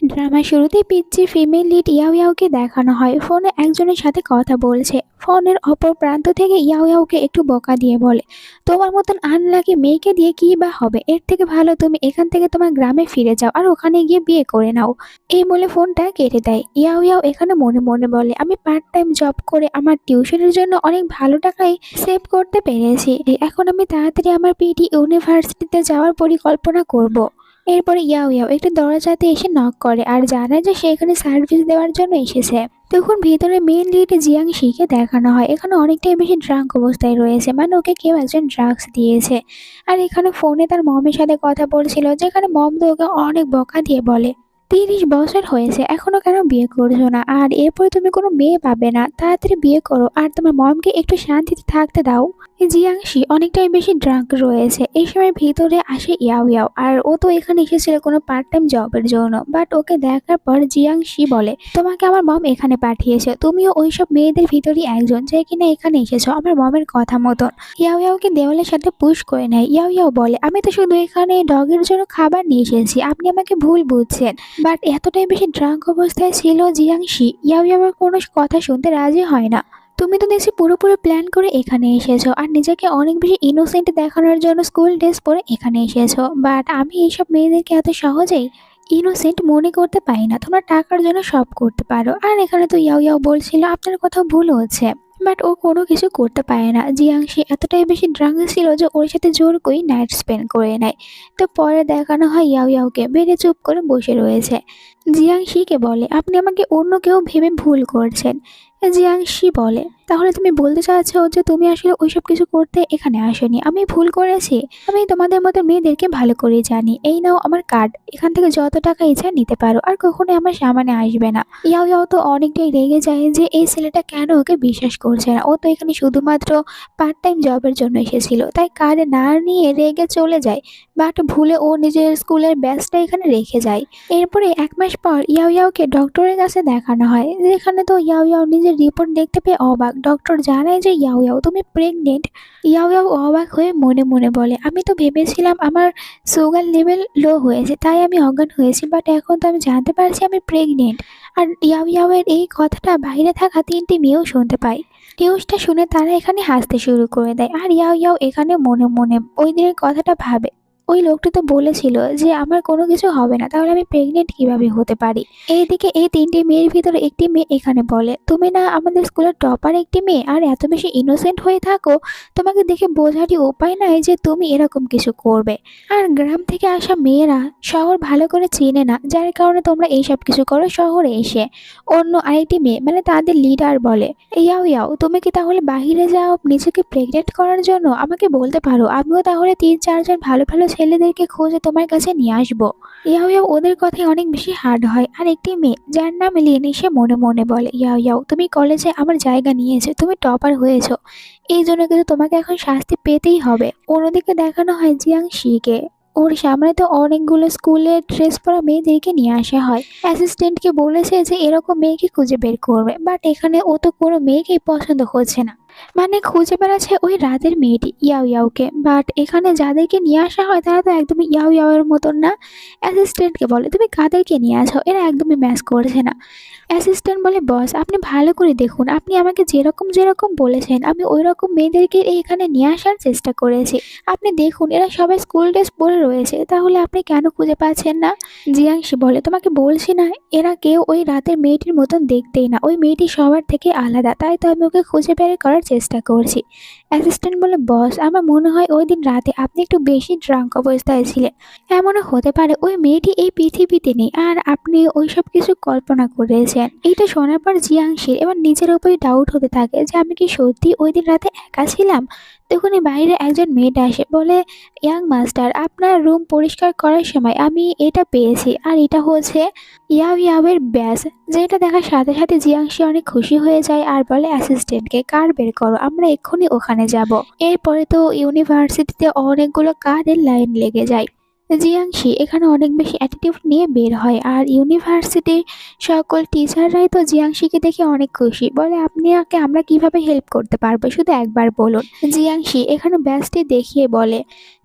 ড্রামার শুরুতেই পিচ্চি female lead ইয়াও ইয়াওকে দেখানো হয় ফোনে একজনের সাথে কথা বলছে। ফোনের অপর প্রান্ত থেকে ইয়াও ইয়াওকে একটু বকা দিয়ে বলে, তোমার মতন আনলাকি মেয়েকে দিয়ে কি বা হবে, এর থেকে ভালো তুমি এখান থেকে তোমার গ্রামে ফিরে যাও আর ওখানে গিয়ে বিয়ে করে নাও। এই বলে ফোনটা কেটে দেয়। ইয়াও ইয়াও এখানে মনে মনে বলে, আমি পার্ট টাইম জব করে আমার টিউশনের জন্য অনেক ভালো টাকাই সেভ করতে পেরেছি। এখন আমি তাড়াতাড়ি আমার পিটি ইউনিভার্সিটিতে যাওয়ার পরিকল্পনা করব। এরপরে ইয়াও ইয়াও একটু দরজাতে এসে নক করে আর জানায় যে সে এখানে সার্ভিস দেওয়ার জন্য এসেছে। তখন ভিতরে মেইন লিড জিয়াংশিকে দেখানো হয় এখানে অনেকটাই বেশি ড্রাঙ্ক অবস্থায় রয়েছে, মানে ওকে কেউ একজন ড্রাগস দিয়েছে। আর এখানে ফোনে তার মমের সাথে কথা বলছিল, যেখানে মম তো ওকে অনেক বকা দিয়ে বলে, 30 বছর হয়েছে এখনো কেন বিয়ে করছো না, আর এরপরে তুমি কোনো মেয়ে পাবে না, তাড়াতাড়ি বিয়ে করো আর তোমার মমকে একটু শান্তিতে থাকতে দাও। জিয়াংশি অনেকটাই বেশি ড্রাঙ্ক রয়েছে। এই সময় ভিতরে আসে ইয়াও ইয়াও, আর ও তো এখানে এসেছিল কোনো পার্ট টাইম জবের জন্য, বাট ওকে দেখার পর জিয়াংশি বলে, তোমাকে আমার মম এখানে পাঠিয়েছে, তুমিও ওইসব মেয়েদের ভিতরই একজন যে কিনা এখানে এসেছো আমার মমের কথা মতন। ইয়াও ইয়াওকে দেওয়ালের সাথে পুশ করে নেয়। ইয়াও ইয়াও বলে, আমি তো শুধু এখানে ডগের জন্য খাবার নিয়ে এসেছি, আপনি আমাকে ভুল বুঝছেন। বাট এতটাই বেশি ড্রাঙ্ক অবস্থায় ছিল জিয়াংশি, ইয়াও ইয়াওর কোনো কথা শুনতে রাজি হয় না। তুমি তো দেখছি পুরোপুরি প্ল্যান করে এখানে এসেছো আর নিজেকে অনেক বেশি ইনোসেন্ট দেখানোর জন্য স্কুল ড্রেস পরে এখানে এসেছো, বাট আমি এইসব মেয়েদেরকে এত সহজেই ইনোসেন্ট মনে করতে পারি না, তোমরা টাকার জন্য সব করতে পারো। আর এখানে তো ইয়াও ইয়াও বলছিল আপনার কোথাও ভুল হচ্ছে, বাট ও কোনো কিছু করতে পারে না। জিয়াংশি এতটাই বেশি ড্রাঙ্ক ছিল যে ওর সাথে জোর করে নাইট স্পেন্ড করে নেয়। তো পরে দেখানো হয় ইয়াও ইয়াওকে বেডে চুপ করে বসে রয়েছে। জিয়াংশিকে বলে, আপনি আমাকে অন্য কেউ ভেবে ভুল করছেন। জিয়াংশি বলে, তাহলে তুমি বলতে চাচ্ছ যে তুমি আসলে ওইসব কিছু করতে এখানে আসোনি, আমি ভুল করেছি, আমি তোমাদের মতো মেয়েদেরকে ভালো করে জানি, এই নাও আমার কার্ড, এখান থেকে যত টাকা ইচ্ছা নিতে পারো আর কখনোই আমার সামনে আসবে না। ইয়াও ইয়াও তো অনেকটাই রেগে যায় যে এই ছেলেটা কেন ওকে বিশ্বাস করছে না, ও তো এখানে শুধুমাত্র পার্ট টাইম জবের জন্য এসেছিল, তাই কার্ড না নিয়ে রেগে চলে যায়। বাট ভুলে ও নিজের স্কুলের ব্যাগটা এখানে রেখে যায়। এরপরে 1 মাস পর ইয়াও ইয়াওকে ডক্টরের কাছে দেখানো হয়, যেখানে তো ইয়াও ইয়াও নিজের রিপোর্ট দেখতে পেয়ে অবাক। ডক্টর জানায় যে ইয়াও ইয়াও তুমি প্রেগনেন্ট। ইয়াও ইয়াও অবাক হয়ে মনে মনে বলে, আমি তো ভেবেছিলাম আমার সুগার লেভেল লো হয়েছে তাই আমি অজ্ঞান হয়েছি, বাট এখন তো আমি জানতে পারছি আমি প্রেগনেন্ট। আর ইয়াও ইয়াওয়ের এই কথাটা বাইরে থাকা 3টি মেয়েও শুনতে পায়। নিউজটা শুনে তারা এখানে হাসতে শুরু করে দেয়। আর ইয়াও ইয়াও এখানে মনে মনে ওই দিনের কথাটা ভাবে, ওই লোকটা তো বলেছিল যে আমার কোনো কিছু হবে না, তাহলে আমি প্রেগনেন্ট কিভাবে হতে পারি। এইদিকে এই 3টি মেয়ের ভিতরে একটি মেয়ে এখানে বলে, তুমি না আমাদের স্কুলের টপার একটি মেয়ে আর এত বেশি ইনোসেন্ট হয়ে থাকো, তোমাকে দেখে বোঝারই উপায় নাই যে তুমি এরকম কিছু করবে। আর গ্রাম থেকে আসা মেয়েরা শহর ভালো করে চেনে না, যার কারণে তোমরা এইসব কিছু করো শহরে এসে। অন্য আরেকটি মেয়ে মানে তাদের লিডার বলে, ইয়াও ইয়াও তুমি কি তাহলে বাহিরে যাও নিজেকে প্রেগনেন্ট করার জন্য, আমাকে বলতে পারো, আমিও তাহলে 3-4 জন ভালো ভালো ছেলেদেরকে খুঁজে তোমার কাছে নিয়ে আসবো। ইয়াও ইয়াও ওদের কথায় অনেক বেশি হার্ড হয়। আর একটি মেয়ে যার নাম লিনি সে মনে মনে বলে, ইয়াও ইয়াও তুমি কলেজে আমার জায়গা নিয়েছো, তুমি টপার হয়েছো, এই জন্য কিন্তু তোমাকে এখন শাস্তি পেতেই হবে। অন্যদিকে দেখানো হয় জিয়াংশিকে, ওর সামনে তো অনেকগুলো স্কুলের ড্রেস পরা মেয়েদেরকে নিয়ে আসা হয়। অ্যাসিস্ট্যান্টকে বলেছে যে এরকম মেয়েকে খুঁজে বের করবে, বাট এখানে ও তো কোনো মেয়েকেই পছন্দ হচ্ছে না, মানে খুঁজে বেড়াচ্ছে ওই রাতের মেয়েটি ইয়াও ইয়াওকে। বাট এখানে যাদেরকে নিয়ে আসা হয় তারা তো একদমই ইয়াও ইয়াওয়ের মতন না। অ্যাসিস্ট্যান্টকে বলে, তুমি কাদেরকে নিয়ে আসো, এরা একদমই ম্যাচ করছে না। অ্যাসিস্ট্যান্ট বলে, বস আপনি ভালো করে দেখুন, আপনি আমাকে যেরকম যেরকম বলেছেন আমি ওই রকম মেয়েদেরকে এখানে নিয়ে আসার চেষ্টা করেছি, আপনি দেখুন এরা সবাই স্কুল ড্রেস পরে রয়েছে, তাহলে আপনি কেন খুঁজে পাচ্ছেন না। জিয়াংশি বলে, তোমাকে বলছি না এরা কেউ ওই রাতের মেয়েটির মতন দেখতেই না, ওই মেয়েটি সবার থেকে আলাদা, তাই তো আমি ওকে খুঁজে বের করার চেষ্টা করছি। অ্যাসিস্ট্যান্ট বলে, বস আমার মনে হয় ওই দিন রাতে আপনি একটু বেশি ড্রাঙ্ক অবস্থায় ছিলেন, এমনও হতে পারে ওই মেয়েটি এই পৃথিবীতে নেই আর আপনি ওইসব কিছু কল্পনা করেছেন। এইটা শোনার পর জিয়াংশির এবার নিজের উপরই ডাউট হতে থাকে যে আমি কি সত্যি ওই দিন রাতে একা ছিলাম। তখনই বাইরে একজন মেয়েটা আসে, বলে, ইয়াং মাস্টার আপনার রুম পরিষ্কার করার সময় আমি এটা পেয়েছি, আর এটা হচ্ছে ইয়াও ইয়াওয়ের ব্যাস। যেটা দেখার সাথে সাথে জিয়াংশি অনেক খুশি হয়ে যায় আর বলে অ্যাসিস্ট্যান্টকে, কার বের করো আমরা এক্ষুনি ওখানে যাব। এরপরে তো ইউনিভার্সিটিতে অনেকগুলো কারের লাইন লেগে যায়। জিয়াংশি এখানে অনেক বেশি অ্যাটিটিউড নিয়ে বের হয় আর ইউনিভার্সিটির সকল টিচাররাই তো জিয়াংশিকে দেখে অনেক খুশি, বলে আপনাকে আমরা কিভাবে হেল্প করতে পারবো শুধু একবার বলুন। জিয়াংশি এখানে ব্যস্ত দেখিয়ে বলে,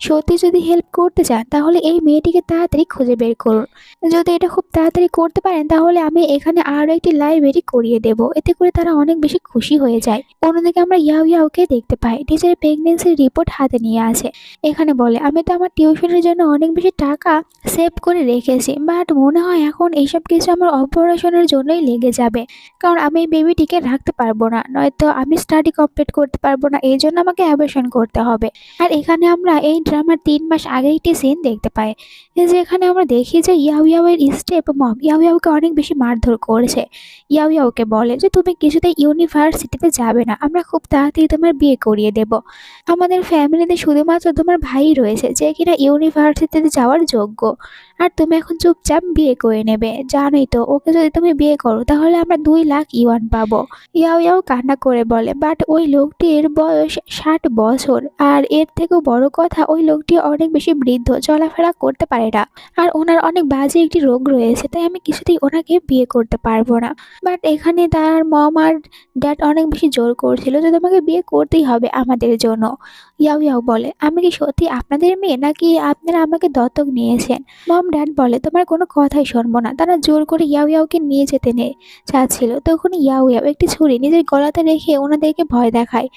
সত্যি যদি হেল্প করতে চান তাহলে এই মেয়েটিকে তাড়াতাড়ি খুঁজে বের করুন। যদি এটা খুব তাড়াতাড়ি করতে পারেন তাহলে আমি এখানে আরও একটি লাইব্রেরি করিয়ে দেব, এতে করে তারা অনেক বেশি খুশি হয়ে যায়। অন্যদিকে আমরা ইয়াও ইয়াওকে দেখতে পাই টিচারের প্রেগনেন্সির রিপোর্ট হাতে নিয়ে আছে। এখানে বলে, আমি তো আমার টিউশনের জন্য অনেক বেশি টাকা সেভ করে রেখেছি, বাট মনে হয় এখন এইসব কিছু আমার অপারেশনের জন্যই লেগে যাবে, কারণ আমি এই বেবিটিকে রাখতে পারবো না, নয়তো আমি স্টাডি কমপ্লিট করতে পারবো না, এই জন্য আমাকে অ্যাবর্শন করতে হবে। আর এখানে আমরা এই ড্রামার 3 মাস আগে একটি সিন দেখতে পাই, যে এখানে আমরা দেখি যে ইয়াও ইয়াও এর স্টেপ মম ইয়াও ইয়াওকে অনেক বেশি মারধর করেছে। ইয়াও ইয়াওকে বলে যে তুমি কিছুতেই ইউনিভার্সিটিতে যাবে না, আমরা খুব তাড়াতাড়ি তোমার বিয়ে করিয়ে দেব। আমাদের ফ্যামিলিতে শুধুমাত্র তোমার ভাই রয়েছে যে কিনা ইউনিভার্সিটিতে যাওয়ার যোগ্য, আর তুমি এখন চুপচাপ বিয়ে করে নেবে, জানোই তো ওকে যদি তুমি বিয়ে করো তাহলে আমরা 2 লাখ ইউয়ান পাবো। ইয়াও ইয়াও কান্না করে বলে, বাট ওই লোকটির বয়স 60 বছর, আর এর থেকেও বড় কথা ওই লোকটি অনেক বেশি বৃদ্ধ, চলাফেরা করতে পারে না, আর ওনার অনেক বাজে একটি রোগ রয়েছে, তাই আমি কিছুতেই ওনাকে বিয়ে করতে পারবো না। বাট এখানে তার মম আর ড্যাড অনেক বেশি জোর করছিল যে তোমাকে বিয়ে করতেই হবে আমাদের জন্য। ইয়াও ইয়াও বলে, আমি কি সত্যি আপনাদের মেয়ে নাকি আপনারা আমাকে দত্তক নিয়েছেন? মম ড্যাড বলে, তোমার কোনো কথাই শুনবো না। তারা জোর করে ইয়াও ইয়াওকে নিয়ে যেতে চাচ্ছিল, তখন ইয়াও ইয়াও একটি ছুরি নিজের গলাতে রেখে ওনাদেরকে ভয় দেখায়,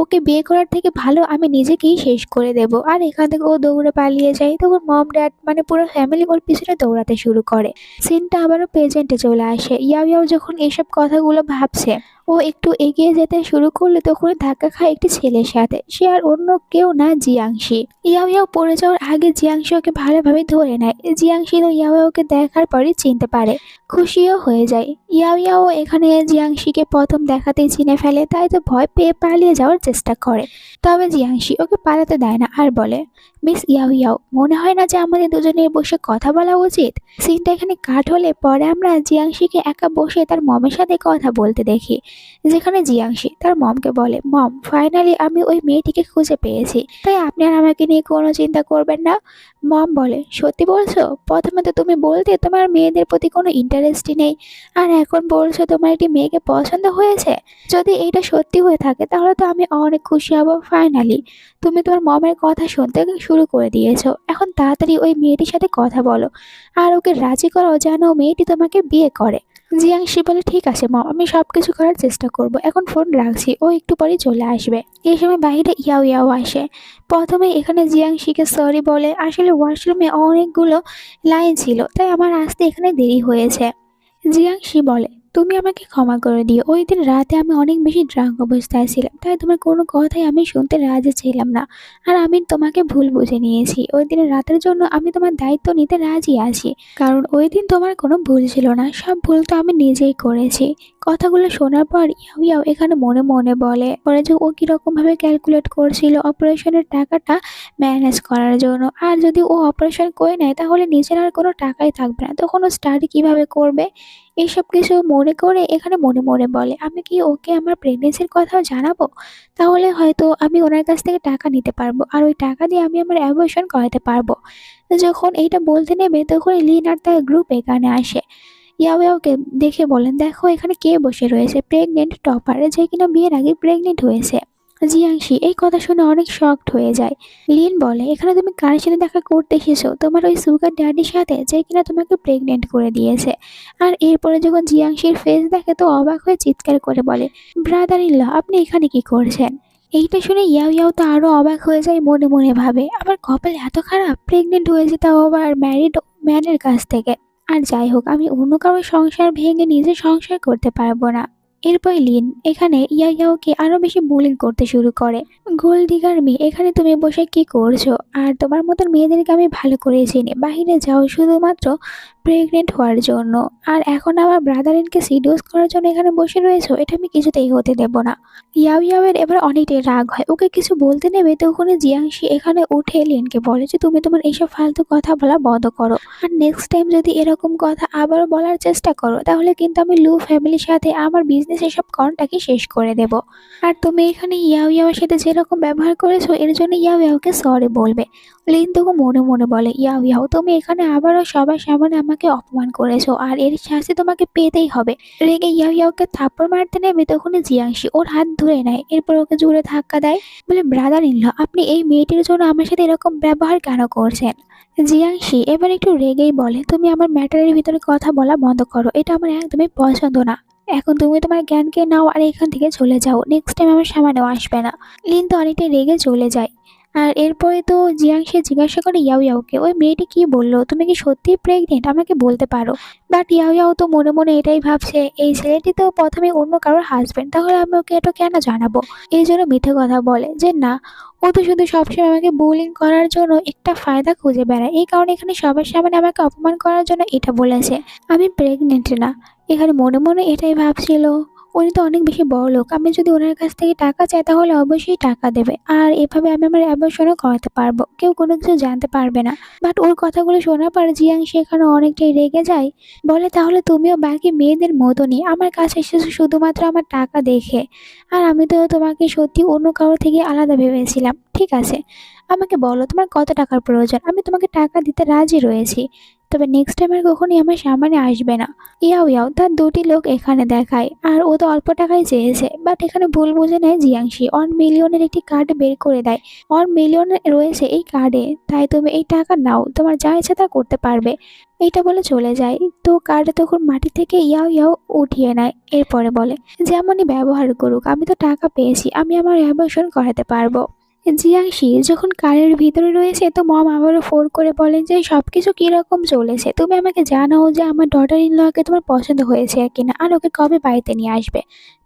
ওকে বিয়ে করার থেকে ভালো আমি নিজেকেই শেষ করে দেব। আর এখান থেকে ও দৌড়ে পালিয়ে যায়। তখন মম ড্যাড মানে পুরো ফ্যামিলি ওর পিছনে দৌড়াতে শুরু করে। সিনটা আবারও প্রেজেন্টে চলে আসে। ইয়াও ইয়াও যখন এসব কথাগুলো ভাবছে, ও একটু এগিয়ে যেতে শুরু করলে তখন ধাক্কা খায় একটি ছেলের সাথে, সে আর অন্য কেউ না, জিয়াংশি। ইয়াও ইয়াও পড়ে যাওয়ার আগে জিয়াংশি ওকে ভালোভাবে ধরে নেয়। জিয়াংশি তো ইয়াও ইয়াওকে দেখার পরই চিনতে পারে, খুশিও হয়ে যায়। ইয়াও ইয়াও এখানে জিয়াংশিকে প্রথম দেখাতেই চিনে ফেলে, তাই তো ভয় পেয়ে পালিয়ে যাওয়ার চেষ্টা করে। তবে জিয়াংশি ওকে পালাতে দেয় না আর বলে, মিস ইয়াও ইয়াও, মনে হয় না যে আমাদের দুজনের বসে কথা বলা উচিত? সিনটা এখানে কাট হলে পরে আমরা জিয়াংশিকে একা বসে তার মমের সাথে কথা বলতে দেখি, যেখানে জিয়াংশি তার মমকে বলে, মম ফাইনালি আমি ওই মেয়েটিকে খুঁজে পেয়েছি, তাই আপনি আর আমাকে নিয়ে কোনো চিন্তা করবেন না। মম বলে, সত্যি বলছো? প্রথমে তো তুমি বলতে তোমার মেয়েদের প্রতি কোনো ইন্টারেস্টই নেই, আর এখন বলছো তোমার একটি মেয়েকে পছন্দ হয়েছে। যদি এইটা সত্যি হয়ে থাকে তাহলে তো আমি অনেক খুশি হব। ফাইনালি তুমি তোমার মমের কথা শুনতে শুরু করে দিয়েছো, এখন তাড়াতাড়ি ওই মেয়েটির সাথে কথা বলো আর ওকে রাজি করো যেন মেয়েটি তোমাকে বিয়ে করে। জিয়াংশি বলে, ঠিক আছে মম, আমি সব কিছু করার চেষ্টা করব, এখন ফোন রাখছি, ও একটু পরেই চলে আসবে। এই সময় বাইরে ইয়াও ইয়াও আসে। প্রথমে এখানে জিয়াংশিকে সরি বলে, আসলে ওয়াশরুমে অনেকগুলো লাইন ছিল, তাই আমার আসতে এখানে দেরি হয়েছে। জিয়াংশি বলে, তুমি আমাকে ক্ষমা করে দিও, ওই দিন রাতে আমি অনেক বেশি ড্রাঙ্ক অবস্থায় ছিলাম, তাই তোমার কোনো কথাই আমি শুনতে রাজি ছিলাম না, আর আমি তোমাকে ভুল বুঝে নিয়েছি। ওই দিনের রাতের জন্য আমি তোমার দায়িত্ব নিতে রাজি আছি, কারণ ওই দিন তোমার কোনো ভুল ছিল না, সব ভুল তো আমি নিজেই করেছি। কথাগুলো শোনার পর ইয়াও ইয়াও এখানে মনে মনে বলে যে ও কিরকম ভাবে ক্যালকুলেট করছিল অপারেশনের টাকাটা ম্যানেজ করার জন্য, আর যদি ও অপারেশন করে নেয় তাহলে নিজের আর কোনো টাকাই থাকবে না, তখন ও স্টাডি কিভাবে করবে। এইসব কিছু মনে করে এখানে মনে মনে বলে, আমি কি ওকে আমার প্রেগনেন্সির কথাও জানাবো? তাহলে হয়তো আমি ওনার কাছ থেকে টাকা নিতে পারবো, আর ওই টাকা দিয়ে আমি আমার অ্যাবর্শন করাতে পারবো। যখন এইটা বলতে নেবে তখন লিন আর তার গ্রুপ এখানে আসে। ইয়াও ইয়াওকে দেখে বলেন, দেখো এখানে কে বসে রয়েছে, প্রেগনেন্ট টপার, যে কিনা বিয়ের আগে প্রেগনেন্ট হয়েছে। জিয়াংশি এই কথা শুনে অনেক শকড হয়ে যায়। লিন বলে, এখানে তুমি কার সাথে দেখা করতে এসেছো? তোমার ওই সুগার ড্যাডির সাথে, যে কিনা তোমাকে প্রেগনেন্ট করে দিয়েছে। আর এরপরে যখন জিয়াংশির ফেস দেখে তো অবাক হয়ে চিৎকার করে বলে, ব্রাদার ইন ল, আপনি এখানে কি করছেন? এইটা শুনে ইয়াও ইয়াও তো আরো অবাক হয়ে যায়, মনে মনে ভাবে আমার কপাল এত খারাপ, প্রেগনেন্ট হয়েছে তাও আবার ম্যারিড ম্যানের কাছ থেকে। আর যাই হোক, আমি অন্য কারোর সংসার ভেঙে নিজে সংসার করতে পারবো না। এরপর লিন এখানে ইয়াও ইয়াওকে আরো বেশি বুলিং করতে শুরু করে। গোল্ড ডিগার মেয়ে, এখানে তুমি বসে কি করছো? আর তোমার মতন মেয়েদেরকে আমি ভালো করে চিনি, বাহিরে যাও শুধুমাত্র প্রেগনেন্ট হওয়ার জন্য, আর এখন আমার ব্রাদার ইনকে সিডিউস করার জন্য এখানে বসে রয়েছো, এটা আমি কিছুতেই হতে দেব না। ইয়াও ইয়াওয়ের এবার অনেকটাই রাগ হয়, ওকে কিছু বলতে নেবে তখনই জিয়াংশি এখানে উঠে লিনকে বলে যে তুমি তোমার এইসব ফালতু কথা বলা বন্ধ করো, আর নেক্সট টাইম যদি এরকম কথা আবারও বলার চেষ্টা করো তাহলে কিন্তু আমি লু ফ্যামিলির সাথে আমার বিজনেস দিনে সেসব কন্টাক্টই শেষ করে দেব। আর তুমি এখানে ইয়াও ইয়াওর সাথে যেরকম ব্যবহার করেছো এর জন্য ইয়াও ইয়াওকে সরি বলবে। লিন তখন মনে মনে বলে, ইয়াও ইয়াও তুমি এখানে আবারও সবার সামনে আমাকে অপমান করেছো আর এর শাস্তি তোমাকে পেতেই হবে। রেগে ইয়াও ইয়াওকে থাপ্পড় মারতে নেবে তখনই জিয়াংশি ওর হাত ধরে নেয়, এরপর ওকে জোরে ধাক্কা দেয়, বলে ব্রাদার ইন ল আপনি এই মেয়েটির জন্য আমার সাথে এরকম ব্যবহার কেন করছেন? জিয়াংশি এবার একটু রেগেই বলে, তুমি আমার ম্যাটারের ভিতরে কথা বলা বন্ধ করো, এটা আমার একদমই পছন্দ না। এখন তুমি তোমার জ্ঞানকে নাও আর এখান থেকে চলে যাও, নেক্সট টাইম আমার সামনেও আসবে না। লিন তো অনেকটাই রেগে চলে যায়। আর এরপরে তো জিয়াংশি জিজ্ঞাসা করে ইয়াও ইয়াওকে, ওই মেয়েটি কি বললো, তুমি কি সত্যিই প্রেগনেন্ট, আমাকে বলতে পারো? বাট ইয়াও ইয়াও তো মনে মনে এটাই ভাবছে, এই ছেলেটি তো প্রথমে অন্য কারোর হাজবেন্ড, তাহলে আমি ওকে এটা কেন জানাবো। এই জন্য মিথ্যে কথা বলে যে না, ও তো শুধু সবসময় আমাকে বুলিং করার জন্য একটা ফায়দা খুঁজে বেড়ায়, এই কারণে এখানে সবার সামনে আমাকে অপমান করার জন্য এটা বলেছে। আমি প্রেগনেন্ট না। এখানে মনে মনে এটাই ভাবছিল, উনি তো অনেক বেশি বড়লোক, আমি যদি ওনার কাছ থেকে টাকা চাই তাহলে অবশ্যই টাকা দেবে, আর এভাবে আমি আমার অ্যাবর্শনও করাতে পারবো, কেউ কোনো কিছু জানতে পারবে না। বাট ওর কথাগুলো শোনার পর জিয়াংশি এখানে অনেকটাই রেগে যায়, বলে তাহলে তুমিও বাকি মেয়েদের মতনই আমার কাছে এসেছো শুধুমাত্র আমার টাকা দেখে, আর আমি তো তোমাকে সত্যি অন্য কারো থেকে আলাদা ভেবেছিলাম। ঠিক আছে, আমাকে বলো তোমার কত টাকার প্রয়োজন, আমি তোমাকে টাকা দিতে রাজি রয়েছি, তবে নেক্সট টাইম আর কখনই আমার সামনে আসবে না। ইয়াও ইয়াও তার দুটি লোক এখানে দেখায়, আর ও তো অল্প টাকায় চেয়েছে, বাট এখানে ভুল বুঝে নেয় জিয়াংশি, 1 মিলিয়নের একটি কার্ড বের করে দেয়। 1 মিলিয়ন রয়েছে এই কার্ডে, তাই তুমি এই টাকা নাও, তোমার যা ইচ্ছে তা করতে পারবে। এইটা বলে চলে যায়। তো কার্ড তখন মাটি থেকে ইয়াও ইয়াও উঠিয়ে নেয়, এরপরে বলে যেমনই ব্যবহার করুক আমি তো টাকা পেয়েছি, আমি আমার অ্যাবর্শন করাতে পারবো। জিয়াংশি যখন কারের ভিতরে রয়েছে তো মম আবারও ফোন করে বলেন যে সবকিছু কিরকম চলেছে, তুমি আমাকে জানাও যে আমার ডটার ইন লকে তোমার পছন্দ হয়েছে কিনা, আর ওকে কবে বাড়িতে নিয়ে আসবে।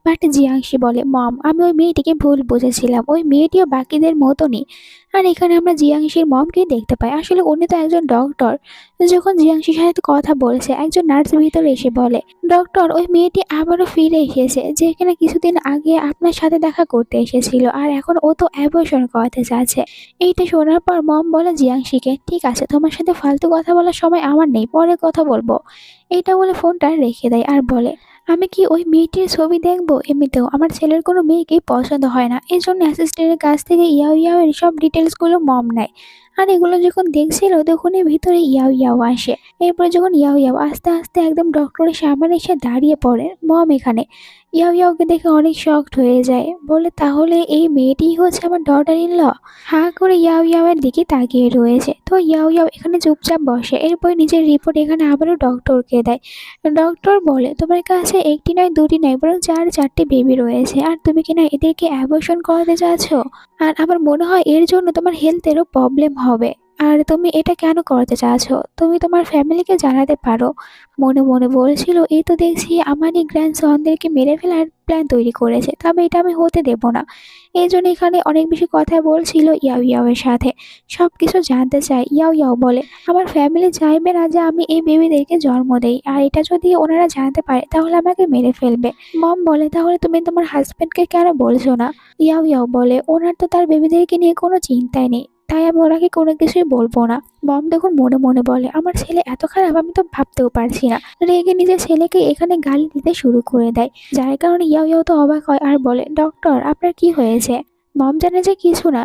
বাট জিয়াংশি বলে, মম আমি ওই মেয়েটিকে ভুল বুঝেছিলাম, ওই মেয়েটিও বাকিদের মতনই। আর এখানে আমরা জিয়াংশির মমকে দেখতে পাই, আসলে উনি তো একজন ডক্টর। যখন জিয়াংশির সাথে কথা বলছে একজন নার্স ভিতরে এসে বলে, ডক্টর ওই মেয়েটি আবারও ফিরে এসেছে, যেখানে কিছুদিন আগে আপনার সাথে দেখা করতে এসেছিল, আর এখন ও তো অ্যাবর্শন করাতে চাচ্ছে। এইটা শোনার পর মম বলে জিয়াংশিকে, ঠিক আছে তোমার সাথে ফালতু কথা বলার সময় আমার নেই, পরে কথা বলবো। এইটা বলে ফোনটা রেখে দেয় আর বলে, আমি কি ওই মেয়েটির ছবি দেখবো? এমনিতেও আমার ছেলের কোনো মেয়েকেই পছন্দ হয় না, এই জন্য অ্যাসিস্ট্যান্টের কাছ থেকে ইয়াও ইয়াও এর সব ডিটেলসগুলো মম নেয়। আর এগুলো যখন দেখছিল তখনই ভিতরে ইয়াও ইয়াও আসে। এরপরে যখন ইয়াও ইয়াও আস্তে আস্তে একদম ডক্টরের সামনে এসে দাঁড়িয়ে পড়ে, মম এখানে ইয়াও ইয়াওকে দেখে অনেক শকড হয়ে যায়, বলে তাহলে এই মেয়েটিই হচ্ছে আমার ডটার ইন ল। হাঁ করে ইয়াও ইয়াওয়ের দিকে তাকিয়ে রয়েছে। তো ইয়াও ইয়াও এখানে চুপচাপ বসে, এরপরে নিজের রিপোর্ট এখানে আবারও ডক্টরকে দেয়। ডক্টর বলে, তোমার কাছে একটি নয় দুটি নয় বরং 4-4টি বেবি রয়েছে, আর তুমি কিনা এদেরকে অ্যাবর্শন করাতে চাচ্ছ, আর আমার মনে হয় এর জন্য তোমার হেলথেরও প্রবলেম হবে। আর তুমি এটা কেন করতে চাচ্ছ তুমি তোমার ফ্যামিলিকে জানাতে পারো। মনে মনে বলছিল, এই তো দেখছি আমারই গ্র্যান্ডসনদেরকে মেরে ফেলার প্ল্যান তৈরি করেছে, তবে এটা আমি হতে দেব না। এই জন্য এখানে অনেক বেশি কথা বলছিল ইয়াও ইয়াওয়ের সাথে, সব কিছু জানতে চায়। ইয়াও ইয়াও বলে, আমার ফ্যামিলি চাইবে না যে আমি এই বেবিদেরকে জন্ম দেই, আর এটা যদি ওনারা জানতে পারে তাহলে আমাকে মেরে ফেলবে। মম বলে, তাহলে তুমি তোমার হাজব্যান্ডকে কেন বলছো না? ইয়াও ইয়াও বলে, ওনার তো তার বেবিদেরকে নিয়ে কোনো চিন্তাই নেই, তাই আমি ওনাকে কোনো কিছুই বলবো না। মম তখন মনে মনে বলে, আমার ছেলে এত খারাপ আমি তো ভাবতেও পারছি না। রেগে নিজের ছেলেকে এখানে গালি দিতে শুরু করে দেয়, যার কারণে ইয়াও ইয়াও তো অবাক হয় আর বলে, ডক্টর আপনার কি হয়েছে? মম জানে যে কিছু না,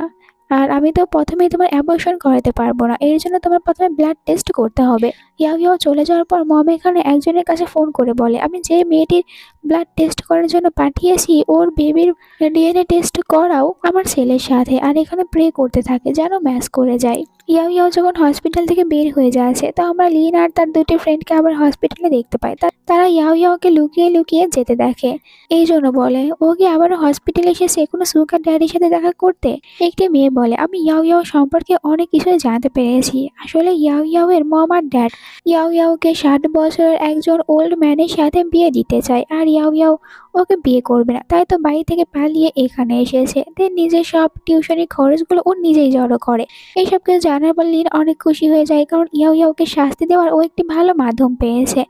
আর আমি তো প্রথমেই তোমার অ্যাবর্শন করাতে পারবো না, এর জন্য তোমার প্রথমে ব্লাড টেস্ট করতে হবে। ইয়াও ইয়াও চলে যাওয়ার পর মম এখানে একজনের কাছে ফোন করে বলে, আমি যে মেয়েটির ব্লাড টেস্ট করার জন্য পাঠিয়েছি ওর বেবির ডিএনএ টেস্ট করাও আমার ছেলের সাথে, আর এখানে প্রে করতে থাকে যেন ম্যাচ করে যায়। ইয়াও ইয়াও যখন হসপিটাল থেকে বের হয়ে যাচ্ছে তো আমরা লিন আর তার দুটি ফ্রেন্ডকে আবার হসপিটালে দেখতে পাই, তারা ইয়াও ইয়াওকে লুকিয়ে লুকিয়ে যেতে দেখে। এই জন্য বলে, ও কি আবারও হসপিটালে এসেছে কোনো সুগার ড্যাডির সাথে দেখা করতে? একটি মেয়ে বলে, আমি ইয়াও ইয়াও সম্পর্কে অনেক কিছুই জানতে পেরেছি, আসলে ইয়াও ইয়াও এর মম আর ড্যাড ইয়াও ইয়াওকে 60 বছরের একজন ওল্ড ম্যানের সাথে বিয়ে দিতে চায়, আর ইয়াও ইয়াও ওকে বিয়ে করবে না, তাই তো বাড়ি থেকে পালিয়ে এখানে এসেছে। দেন নিজের সব টিউশনি খরচগুলো ও নিজেই জড়ো করে। এইসব কিছু জানার পর লিন অনেক খুশি হয়ে যায়, কারণ ইয়াও ইয়াওকে শাস্তি দেওয়ার ও একটি ভালো মাধ্যম পেয়েছে।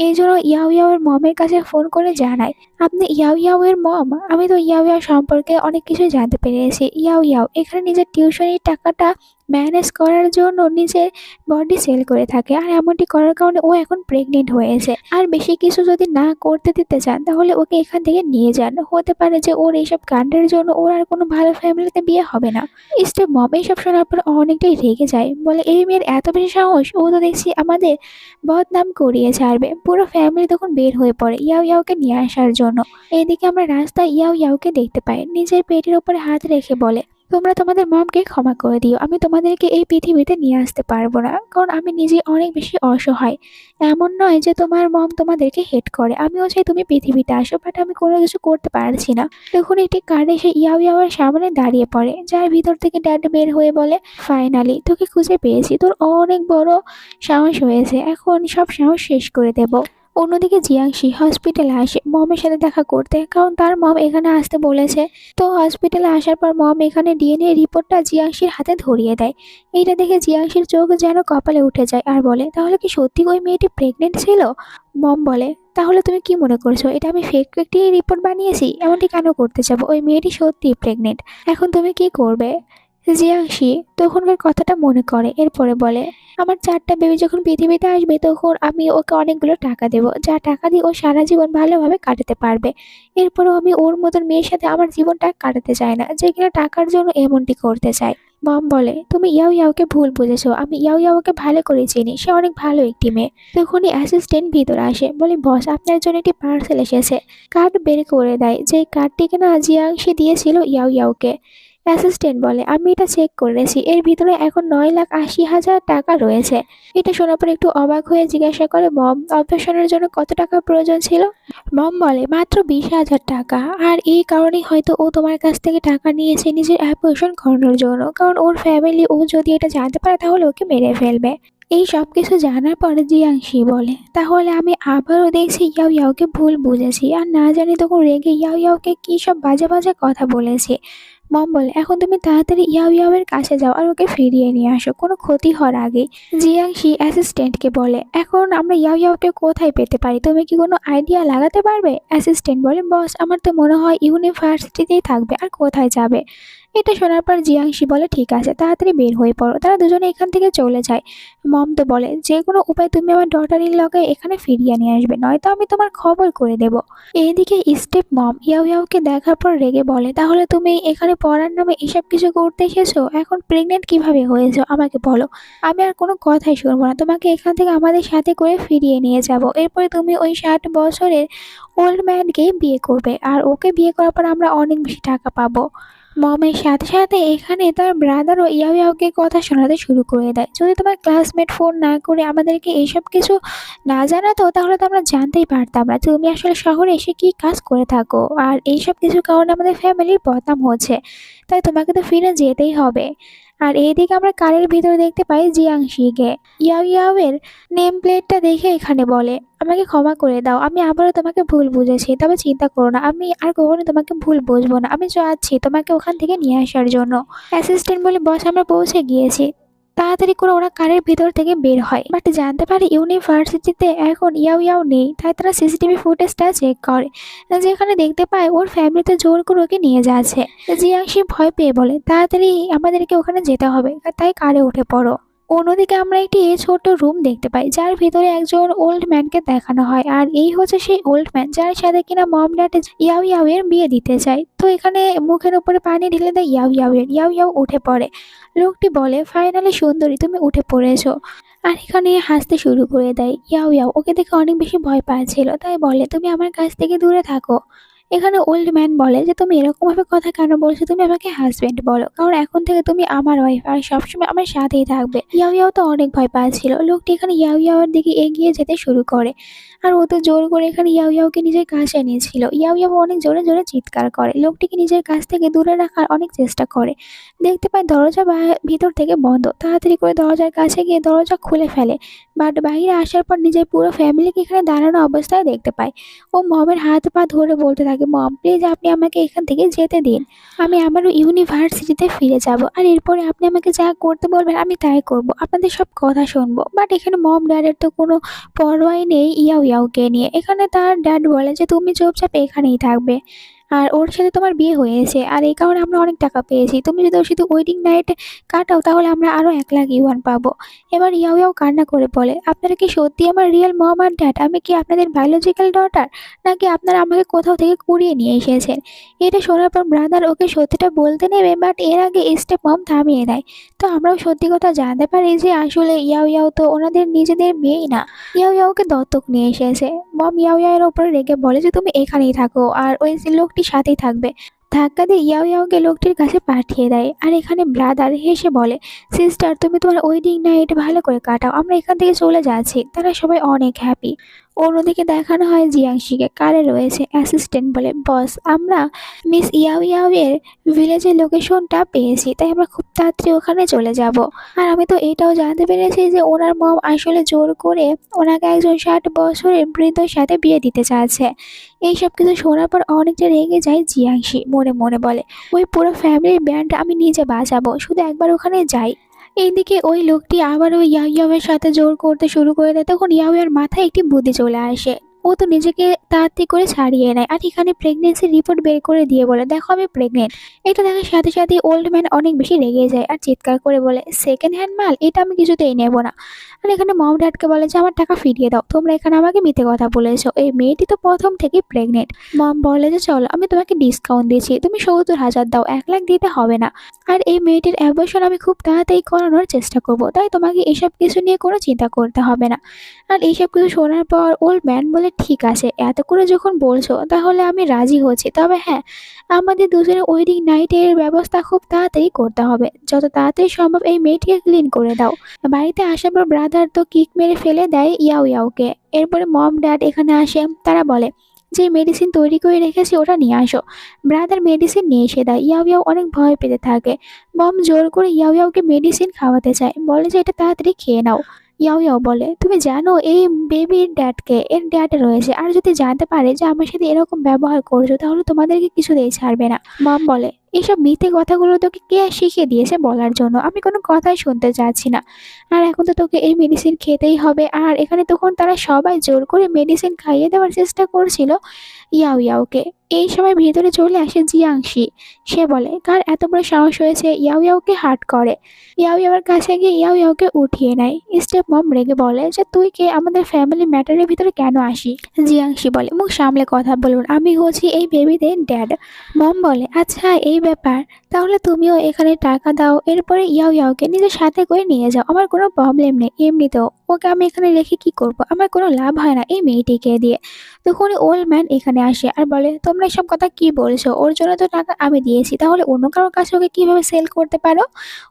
এই জন্য ইয়াও ইয়াওয়ের মমের কাছে ফোন করে জানায়, আপনি ইয়াও ইয়াওয়ের মম? আমি তো ইয়াও ইয়াও সম্পর্কে অনেক কিছুই জানতে পেরেছি। ইয়াও ইয়াও এখানে নিজের নিজের টিউশনির টাকাটা ম্যানেজ করার জন্য নিজের বডি সেল করে থাকে। আর এমনটি করার কারণে ও এখন প্রেগনেন্ট হয়েছে। আর বেশি কিছু যদি না করতে দিতে চান তাহলে ওকে এখান থেকে নিয়ে যান। হতে পারে যে ওর এইসব কাণ্ডের জন্য ওর আর কোনো ভালো ফ্যামিলিতে বিয়ে হবে না। স্টেপ মম এইসব শোনার পর অনেকটাই রেগে যায়, বলে এই মেয়ের এত বেশি সাহস, ও তো দেখছি আমাদের বদনাম করিয়ে ছাড়বে। পুরো ফ্যামিলি তখন বের হয়ে পড়ে ইয়াও ইয়াওকে নিয়ে আসার জন্য। এদিকে আমরা রাস্তায় ইয়াও ইয়াওকে দেখতে পাই, নিজের পেটের উপরে হাত রেখে বলে, তোমরা তোমাদের মমকে ক্ষমা করে দিও, আমি তোমাদেরকে এই পৃথিবীতে নিয়ে আসতে পারবো না, কারণ আমি নিজে অনেক বেশি অসহায়। এমন নয় যে তোমার মম তোমাদেরকে হেট করে, আমিও চাই তুমি পৃথিবীতে আসো, বাট আমি কোনো কিছু করতে পারছি না। তখন একটি কার এসে ইয়াও ইয়াওয়ার সামনে দাঁড়িয়ে পড়ে, যার ভিতর থেকে ড্যাড বের হয়ে বলে, ফাইনালি তোকে খুঁজে পেয়েছি, তোর অনেক বড় সাহস হয়েছে, এখন সব সাহস শেষ করে দেব। অন্যদিকে জিয়াংশি হসপিটালে আসে মমের সাথে দেখা করতে, কারণ তার মম এখানে আসতে বলেছে। তো হসপিটালে আসার পর মম এখানে ডিএনএ রিপোর্টটা জিয়াংশির হাতে ধরিয়ে দেয়। এইটা দেখে জিয়াংশির চোখ যেন কপালে উঠে যায় আর বলে, তাহলে কি সত্যি ওই মেয়েটি প্রেগনেন্ট ছিল? মম বলে, তাহলে তুমি কি মনে করছো এটা আমি ফেক একটি রিপোর্ট বানিয়েছি? এমনটি কেন করতে যাবো? ওই মেয়েটি সত্যিই প্রেগনেন্ট। এখন তুমি কি করবে? জিয়াংশি তখনকার কথাটা মনে করে, এরপরে বলে, আমার 4টা বেবি যখন পৃথিবীতে আসবে তখন আমি ওকে অনেকগুলো টাকা দেবো, যা টাকা দিয়ে ও সারা জীবন ভালোভাবে কাটাতে পারবে। এরপরেও আমি ওর মতন মেয়ের সাথে আমার জীবনটা কাটাতে চাই না, যে কিনা টাকার জন্য এমনটি করতে চায়। মম বলে, তুমি ইয়াও ইয়াওকে ভুল বুঝেছো, আমি ইয়াও ইয়াওকে ভালো করে চিনি, সে অনেক ভালো একটি মেয়ে। তখনই অ্যাসিস্ট্যান্ট ভিতরে আসে, বলে, বস আপনার জন্য একটি পার্সেল এসেছে। কার্ড বের করে দেয়, যে কার্ডটি কিনা জিয়াংশি দিয়েছিল ইয়াও ইয়াওকে। অ্যাসিস্ট্যান্ট বলে, আমি এটা চেক করেছি, এর ভিতরে এখন 9,80,000 টাকা রয়েছে। এটা শোনার পর একটু অবাক হয়ে জিজ্ঞাসা করে, মম অপারেশনের জন্য কত টাকা প্রয়োজন ছিল? মম বলে, মাত্র 20,000 টাকা। আর এই কারণেই হয়তো ও তোমার কাছ থেকে টাকা নিয়েছে নিজের অপারেশন করানোর জন্য, কারণ ওর ফ্যামিলি ও যদি এটা জানতে পারে তাহলে ওকে মেরে ফেলবে। এই সব কিছু জানার পরে জিয়াংশি বলে, তাহলে আমি আবারও দেখছি ইয়াও ইয়াওকে ভুল বুঝেছি, আর না জানি তখন রেগে ইয়াও ইয়াওকে কি সব বাজে বাজে কথা বলেছি। মম বলে, এখন তুমি তাড়াতাড়ি ইয়াও ইয়াওয়ের কাছে যাও আর ওকে ফিরিয়ে নিয়ে আসো, কোনো ক্ষতি হওয়ার আগেই। জিয়াংশি অ্যাসিস্ট্যান্টকে বলে, এখন আমরা ইয়াও ইয়াওকে কোথায় পেতে পারি, তুমি কি কোনো আইডিয়া লাগাতে পারবে? অ্যাসিস্ট্যান্ট বলে, বস আমার তো মনে হয় ইউনিভার্সিটিতেই থাকবে, আর কোথায় যাবে? এটা শোনার পর জিয়াংশি বলে, ঠিক আছে তাড়াতাড়ি বের হয়ে পড়ো। তারা দুজনে এখান থেকে চলে যায়। মম তো বলে, যে কোনো উপায় তুমি আমার ডটার ইন লকে এখানে ফিরিয়ে নিয়ে আসবে, নয়তো আমি তোমার খবর করে দেব। এইদিকে স্টেপ মম ইয়াও ইয়াওকে দেখার পর রেগে বলে, তাহলে তুমি এখানে পড়ার নামে এসব কিছু করতে এসেছো? এখন প্রেগনেন্ট কিভাবে হয়েছো আমাকে বলো, আমি আর কোনো কথাই শুনবো না, তোমাকে এখান থেকে আমাদের সাথে করে ফিরিয়ে নিয়ে যাব। এরপরে তুমি ওই 60 বছরের ওল্ড ম্যানকে বিয়ে করবে, আর ওকে বিয়ে করার পর আমরা অনেক বেশি টাকা পাবো। মমের সাথে সাথে এখানে তার ব্রাদারও ইয়াও ইয়াওকে কথা শোনাতে শুরু করে দেয়, যদি তোমার ক্লাসমেট ফোন না করে আমাদেরকে এইসব কিছু না জানাতো তাহলে তো আমরা জানতেই পারতাম না তুমি আসলে শহরে এসে কি কাজ করে থাকো, আর এইসব কিছু কারণে আমাদের ফ্যামিলির বদনাম হচ্ছে, তাই তোমাকে তো ফিরে যেতেই হবে। আর এইদিকে আমরা কারের ভিতরে দেখতে পাই জিয়াংশিকে। ইয়াও ইয়াওয়ের নেম প্লেটটা দেখে এখানে বলে, আমাকে ক্ষমা করে দাও, আমি আবারও তোমাকে ভুল বুঝেছি, তবে চিন্তা করো না, আমি আর কখনো তোমাকে ভুল বুঝবো না, আমি যাচ্ছি তোমাকে ওখান থেকে নিয়ে আসার জন্য। অ্যাসিস্ট্যান্ট বলে, বস আমরা পৌঁছে গিয়েছি। তাড়াতাড়ি করে ওরা কারের ভিতর থেকে বের হয়, বাট জানতে পারে ইউনিভার্সিটিতে এখন ইয়াও ইয়াও নেই, তাই তারা সিসিটিভি ফুটেজটা চেক করে, যেখানে দেখতে পায় ওর ফ্যামিলিতে জোর করে ওকে নিয়ে যাচ্ছে। জিয়াংশি ভয় পেয়ে বলে, তাড়াতাড়ি আমাদেরকে ওখানে যেতে হবে, তাই কারে উঠে পড়ো। অন্যদিকে আমরা একটি ছোট রুম দেখতে পাই, যার ভিতরে একজন ওল্ড ম্যানকে দেখানো হয়, আর এই হচ্ছে সেই ওল্ড ম্যান যার সাথে কিনা মম ড্যাড ইয়াও ইয়াও এর বিয়ে দিতে চায়। তো এখানে মুখের উপরে পানি ঢেলে দেয় ইয়াও ইয়াও এর, ইয়াও ইয়াও উঠে পড়ে। লোকটি বলে, ফাইনালি সুন্দরী তুমি উঠে পড়েছো। আর এখানে হাসতে শুরু করে দেয়। ইয়াও ইয়াও ওকে দেখে অনেক বেশি ভয় পাচ্ছিল, তাই বলে, তুমি আমার কাছ থেকে দূরে থাকো। এখানে ওল্ড ম্যান বলে যে, তুমি এরকমভাবে কথা কেন বলছো, তুমি আমাকে হাজবেন্ড বলো, কারণ এখন থেকে তুমি আমার ওয়াইফ আর সবসময় আমার সাথেই থাকবে। ইয়াও ইয়াও তো অনেক ভয় পাচ্ছিল। লোকটি এখানে ইয়াও ইয়াওর দিকে এগিয়ে যেতে শুরু করে, আর ও তো জোর করে এখানে ইয়াও ইয়াওকে নিজের কাছে নিয়েছিল। ইয়াও ইয়াও অনেক জোরে জোরে চিৎকার করে, লোকটিকে নিজের কাছ থেকে দূরে রাখার অনেক চেষ্টা করে। দেখতে পায় দরজা ভিতর থেকে বন্ধ, তাড়াতাড়ি করে দরজার কাছে গিয়ে দরজা খুলে ফেলে, বাট বাইরে আসার পর নিজের পুরো ফ্যামিলিকে এখানে দাঁড়ানো অবস্থায় দেখতে পায়। ও মমের হাত পা ধরে বলতে থাকে, মম প্লিজ আপনি আমাকে এখান থেকে যেতে দিন, আমি আমারও ইউনিভার্সিটিতে ফিরে যাব, আর এরপরে আপনি আমাকে যা করতে বলবেন আমি তাই করব, আপনাদের সব কথা শুনবো। বাট এখানে মম ড্যাডের তো কোনো পরোয়াই নেই ইয়াও ইয়াওকে নিয়ে। এখানে তার ড্যাড বলে যে, তুমি চুপচাপ এখানেই থাকবে, আর ওর সাথে তোমার বিয়ে হয়েছে, আর এই কারণে আমরা অনেক টাকা পেয়েছি। তুমি যদি ওর সাথে ওয়েডিং নাইট কাটাও তাহলে আমরা আরো 1,00,000 পাবো। এবার ইয়াও ইয়াও কান্না করে বলে, আপনারা কি সত্যি আমার রিয়েল মম আর ড্যাড? আমি কি আপনাদের বায়োলজিক্যাল ডটার, নাকি আপনারা আমাকে কোথাও থেকে কুড়িয়ে নিয়ে এসেছেন? এটা শোনার পর ব্রাদার ওকে সত্যিটা বলতে নেবে, বাট এর আগে স্টেপ মম থামিয়ে দেয়। তো আমরাও সত্যি কথা জানতে পারি যে আসলে ইয়াও ইয়াও তো ওনাদের নিজেদের মেয়েই না, ইয়াও ইয়াওকে দত্তক নিয়ে এসেছে। মম ইয়াও ইয়াওয়ের ওপরে রেগে বলে যে তুমি এখানেই থাকো আর ওই যে লোকটির সাথেই থাকবে। ধাক্কা দিয়ে ইয়াও ইয়াওকে লোকটির কাছে পাঠিয়ে দেয়। আর এখানে ব্রাদার হেসে বলে, সিস্টার তুমি তোমার ওয়েডিং নাইট ভালো করে কাটাও, আমরা এখান থেকে চলে যাচ্ছি। তারা সবাই অনেক হ্যাপি। অন্যদিকে দেখানো হয় জিয়াংশিকে কারে রয়েছে অ্যাসিস্ট্যান্ট বলে, বস আমরা মিস ইয়াও ইয়াও এর ভিলেজের লোকেশনটা পেয়েছি, তাই আমরা খুব তাড়াতাড়ি ওখানে চলে যাব। আর আমি তো এটাও জানতে পেরেছি যে ওনার মম আসলে জোর করে ওনাকে একজন 60 বছরের বৃদ্ধর সাথে বিয়ে দিতে চাচ্ছে। এইসব কিছু শোনার পর অনেকটা রেগে যায় জিয়াংশি, মনে মনে বলে ওই পুরো ফ্যামিলির ব্যান্ড আমি নিজে বাঁচাবো, শুধু একবার ওখানে যাই। এইদিকে ওই লোকটি আবারও ইয়াও ইয়াওয়ের সাথে জোর করতে শুরু করে দেয়। তখন ইয়াও ইয়াওর মাথায় একটি বুদ্ধি চলে আসে। ও তো নিজেকে তাড়াতাড়ি করে ছাড়িয়ে নেয় আর এখানে প্রেগনেন্সির রিপোর্ট বের করে দিয়ে বলে, দেখো আমি প্রেগনেন্ট। এটা দেখার সাথে সাথে ওল্ড ম্যান অনেক বেশি রেগে যায় আর চিৎকার করে বলে, সেকেন্ড হ্যান্ড মাল, এটা আমি কিছুতেই নেব না। আর এখানে মম ড্যাডকে বলে যে আমার টাকা ফিরিয়ে দাও, তোমরা এখানে আমাকে মিথ্যে কথা বলেছো, এই মেয়েটি তো প্রথম থেকেই প্রেগনেন্ট। মম বলে যে চলো আমি তোমাকে ডিসকাউন্ট দিচ্ছি, তুমি 70,000 দাও, 1,00,000 দিতে হবে না। আর এই মেয়েটির অ্যাবর্শন আমি খুব তাড়াতাড়ি করানোর চেষ্টা করব, তাই তোমাকে এসব কিছু নিয়ে কোনো চিন্তা করতে হবে না। আর এইসব কিছু শোনার পর ওল্ড ম্যান বলে, ঠিক আছে এত করে যখন বলছো তাহলে আমি রাজি হচ্ছি, তবে হ্যাঁ আমাদের দুজনের ওয়েডিং নাইটের ব্যবস্থা খুব তাড়াতাড়ি করতে হবে, যত তাড়াতাড়ি সম্ভব এই মেয়েটিকে ক্লিন করে দাও। বাড়িতে আসার পর ব্রাদার তো কিক মেরে ফেলে দেয় ইয়াও ইয়াওকে। এরপরে মম ড্যাড এখানে আসে, তারা বলে যে মেডিসিন তৈরি করে রেখেছি ওটা নিয়ে আসো। ব্রাদার মেডিসিন নিয়ে এসে দেয়। ইয়াও ইয়াও অনেক ভয় পেতে থাকে। মম জোর করে ইয়াও ইয়াওকে মেডিসিন খাওয়াতে চায়, বলে যে এটা তাড়াতাড়ি খেয়ে নাও। ইয়াও ইয়াও বলে, তুমি জানো এই বেবির ড্যাডকে, এর ড্যাড রয়েছে, আর যদি জানতে পারে যে আমার সাথে এরকম ব্যবহার করছো তাহলে তোমাদেরকে কিছুতেই ছাড়বে না। মম বলে, এইসব মিথ্যে কথাগুলো তোকে কে শিখিয়ে দিয়েছে বলার জন্য? আমি কোনো কথাই শুনতে চাচ্ছি না। আর এখন তো তোকে এই মেডিসিন খেতেই হবে। আর এখানে তখন তারা সবাই জোর করে মেডিসিন খাইয়ে দেওয়ার চেষ্টা করছিল ইয়াও ইয়াওকে। এই সময় ভিতরে চলে আসে জিয়াংশি। সে বলে, কার এত বড় সাহস হয়েছে ইয়াও ইয়াওকে হার্ট করে। ইয়াও ইয়াওর কাছে গিয়ে ইয়াও ইয়াওকে উঠিয়ে নেয়। স্টেপ মম রেগে বলে যে তুই কে, আমাদের ফ্যামিলি ম্যাটারের ভিতরে কেন আসি? জিয়াংশি বলে, মুখ সামলে কথা বলুন, আমি হচ্ছি এই বেবিদের ড্যাড। মম বলে, আচ্ছা এই ব্যাপার, তাহলে তুমিও এখানে টাকা দাও, এরপরে ইয়াও ইয়াওকে নিজের সাথে করে নিয়ে যাও, আমার কোনো প্রবলেম নেই। এমনিতেও ওকে আমি এখানে রেখে কি করব, আমার কোনো লাভ হয় না এই মেয়েটিকে দিয়ে। তখন ওল্ড ম্যান এখানে আসে আর বলে, তোমরা এসব কথা কি বলছো? ওর জন্য তো টাকা আমি দিয়েছি, তাহলে অন্য কারোর কাছে ওকে কিভাবে সেল করতে পারো?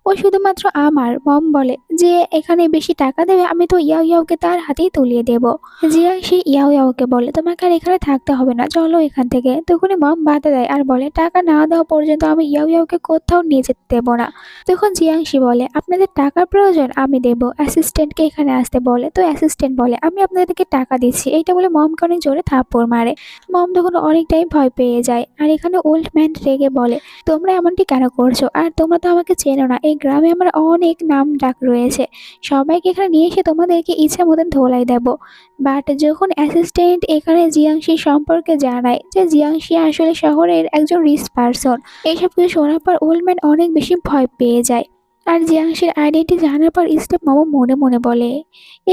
ও শুধুমাত্র আমার। মম বলে যে এখানে বেশি টাকা দেবে আমি তো ইয়াও ইয়াওকে তার হাতেই তুলিয়ে দেবো। জিয়াংশি ইয়াও ইয়াওকে বলে, তোমাকে আর এখানে থাকতে হবে না, চলো এখান থেকে। তখনই মম বাধা দেয় আর বলে, টাকা না দেওয়া পর্যন্ত আমি ইয়াও ইয়াওকে কোথাও নিয়ে যেতে দেবো না। তখন জিয়াংশি বলে, আপনাদের টাকার প্রয়োজন, আমি দেবো। অ্যাসিস্ট্যান্টকে এখানে আসতে বলে। তো অ্যাসিস্ট্যান্ট বলে, আমি আপনাদেরকে টাকা দিচ্ছি। এইটা বলে মমকে অনেক জোরে থাপ্পড় মারে। মম তখন অনেকটাই ভয় পেয়ে যায়। আর এখানে ওল্ড ম্যান রেগে বলে, তোমরা এমনটি কেন করছো? আর তোমরা তো আমাকে চেনো না, এই গ্রামে আমার অনেক নাম ডাক রয়েছে, সবাইকে এখানে নিয়ে এসে তোমাদেরকে ইচ্ছা মতন ধোলাই দেবো। বাট যখন অ্যাসিস্ট্যান্ট এখানে জিয়াংশি সম্পর্কে জানায় যে জিয়াংশি আসলে শহরের একজন রিচ পারসন, এইসব কিছু শোনার পর ওল্ড ম্যান অনেক বেশি ভয় পেয়ে যায়। আর জিয়াংশির আইডেন্টি জানার পর স্টেপ মামা মনে মনে বলে,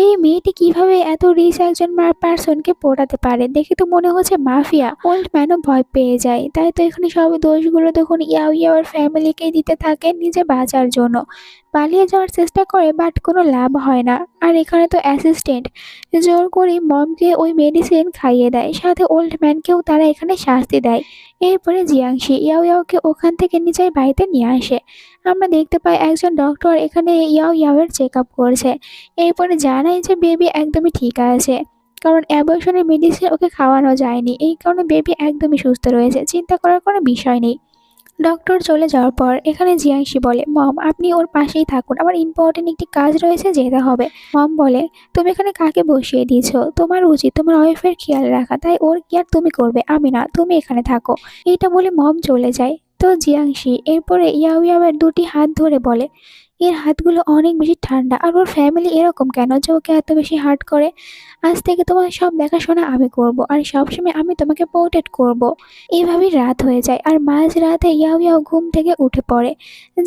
এই মেয়েটি কিভাবে এত রিচ একজন পারসনকে পটাতে পারে, দেখে তো মনে হচ্ছে মাফিয়া। ওল্ড ম্যানও ভয় পেয়ে যায়। তাই তো এখানে সব দোষগুলো তখন ইয়াও ইয়াওর ফ্যামিলিকেই দিতে থাকে নিজে বাঁচার জন্য। পালিয়ে যাওয়ার চেষ্টা করে বাট কোনো লাভ হয় না। আর এখানে তো অ্যাসিস্ট্যান্ট জোর করে মমকে ওই মেডিসিন খাইয়ে দেয়, সাথে ওল্ড ম্যানকেও তারা এখানে শাস্তি দেয়। এরপরে জিয়াংশি ইয়াও ইয়াওকে ওখান থেকে নিজের বাড়িতে নিয়ে আসে। আমরা দেখতে পাই একজন ডক্টর এখানে ইয়াও ইয়াওয়ের চেক আপ করছে। এরপরে জানায় যে বেবি একদমই ঠিক আছে, কারণ অ্যাবর্শনের মেডিসিন ওকে খাওয়ানো যায়নি, এই কারণে বেবি একদমই সুস্থ রয়েছে, চিন্তা করার কোনো বিষয় নেই। ডক্টর চলে যাওয়ার পর এখানে জিয়াংশি বলে, মম আপনি ওর পাশেই থাকুন, আমার ইম্পর্টেন্ট একটি কাজ রয়েছে, যেতে হবে। মম বলে, তুমি এখানে কাকে বসিয়ে দিয়েছো? তোমার উচিত তোমার ওয়াইফের খেয়াল রাখা, তাই ওর কেয়ার তুমি করবে, আমি না, তুমি এখানে থাকো। এইটা বলে মম চলে যায়। তো জিয়াংশি এরপরে ইয়াও ইয়াওয়ের দুটি হাত ধরে বলে, এর হাতগুলো অনেক বেশি ঠান্ডা আর ওর ফ্যামিলি এরকম কেন যে ওকে এত বেশি হার্ট করে। আজ থেকে তোমার সব দেখাশোনা আমি করব আর সবসময় আমি তোমাকে প্রোটেক্ট করব। এভাবেই রাত হয়ে যায় আর মাঝ রাতে ইয়াও ইয়াও ঘুম থেকে উঠে পড়ে।